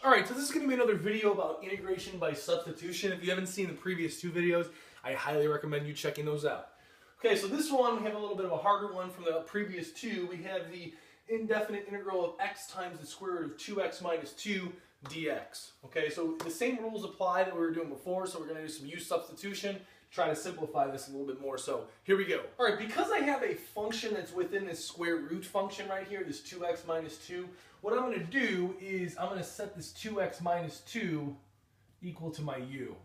Alright, so this is going to be another video about integration by substitution. If you haven't seen the previous two videos, I highly recommend you checking those out. Okay, so this one, we have a little bit of a harder one from the previous two. We have the indefinite integral of x times the square root of 2x minus 2 dx. Okay, so the same rules apply that we were doing before, so we're going to do some use substitution, try to simplify this a little bit more. So here we go. All right, because I have a function that's within this square root function right here, this 2x minus 2, what I'm going to do is I'm going to set this 2x minus 2 equal to my u.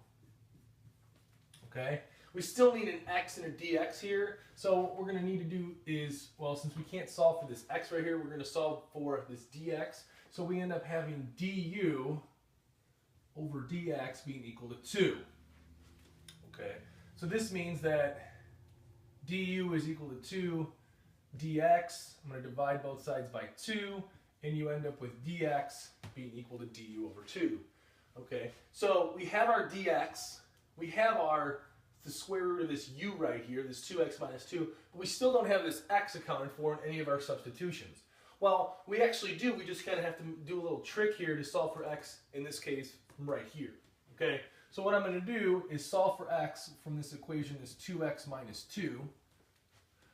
Okay? We still need an x and a dx here, so what we're going to need to do is, well, since we can't solve for this x right here, we're going to solve for this dx. So we end up having du over dx being equal to 2. Okay, so this means that du is equal to 2 dx. I'm going to divide both sides by 2, and you end up with dx being equal to du over 2. Okay, so we have our dx, we have the square root of this u right here, this 2x minus 2, but we still don't have this x accounted for in any of our substitutions. Well, we actually do. We just kind of have to do a little trick here to solve for x, in this case, from right here. Okay, so what I'm going to do is solve for x from this equation, this 2x minus 2.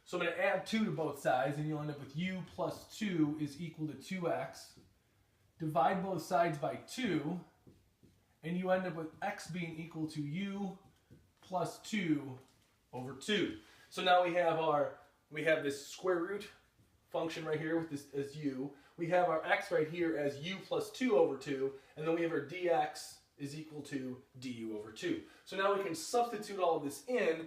So I'm going to add 2 to both sides, and you'll end up with u plus 2 is equal to 2x. Divide both sides by 2, and you end up with x being equal to u plus 2 over 2. So now we have this square root function right here with this as u. We have our x right here as u plus 2 over 2, and then we have our dx is equal to du over 2. So now we can substitute all of this in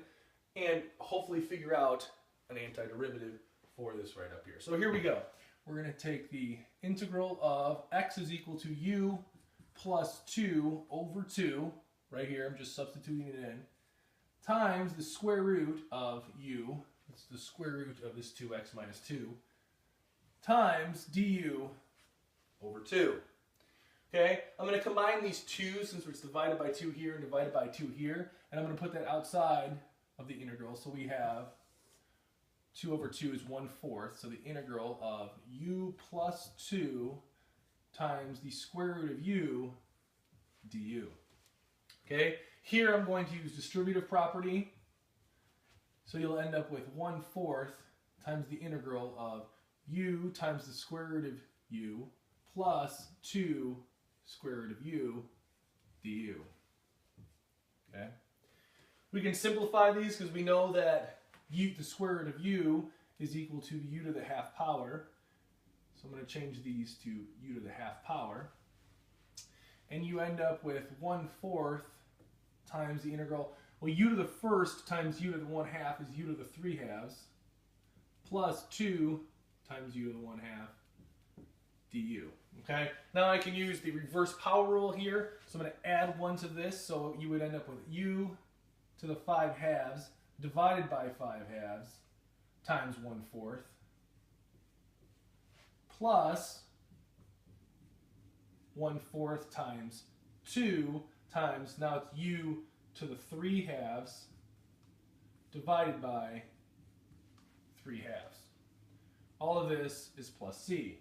and hopefully figure out an antiderivative for this right up here. So here we go. We're going to take the integral of x is equal to u plus 2 over 2, right here, I'm just substituting it in, times the square root of u, it's the square root of this 2x minus 2, times du over 2. Okay, I'm going to combine these two since it's divided by 2 here and divided by 2 here, and I'm going to put that outside of the integral. So we have 2 over 2 is 1/4, so the integral of u plus 2 times the square root of u du. Okay, here I'm going to use distributive property, so you'll end up with 1/4 times the integral of u times the square root of u plus 2 square root of u du. Okay, we can simplify these because we know that the square root of u is equal to u to the half power. So I'm going to change these to u to the half power. And you end up with 1/4 times the integral. Well, u to the first times u to the 1/2 is u to the 3/2 plus 2 times u to the 1/2 du. Okay, now I can use the reverse power rule here. So I'm going to add 1 to this. So you would end up with u to the 5/2 divided by 5/2 times 1/4 plus 1/4 times 2 times, now it's u to the 3/2 divided by 3/2. All of this is plus c.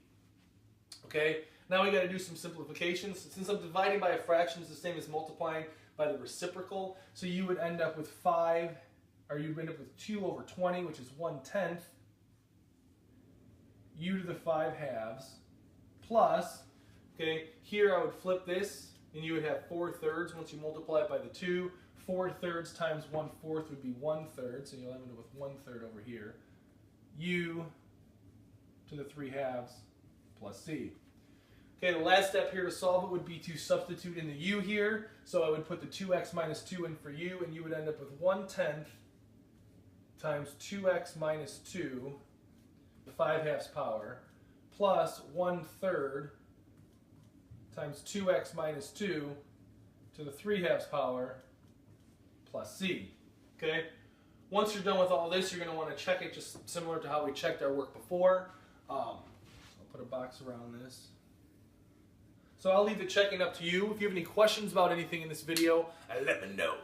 Okay, now we got to do some simplifications. Since I'm dividing by a fraction, it's the same as multiplying by the reciprocal. So you would end up with 2 over 20, which is 1/10 u to the 5/2 plus, okay, here I would flip this and you would have 4/3 once you multiply it by the 2. 4/3 times 1/4 would be 1/3, so you'll end up with 1/3 over here. U to the 3/2 plus c. Okay, the last step here to solve it would be to substitute in the u here. So I would put the 2x minus 2 in for u, and you would end up with 1/10 times 2x minus 2, the 5/2 power, plus 1/3 times 2x minus 2 to the 3/2 power, plus c. Okay? Once you're done with all this, you're going to want to check it just similar to how we checked our work before. I'll put a box around this. So I'll leave the checking up to you. If you have any questions about anything in this video, let me know.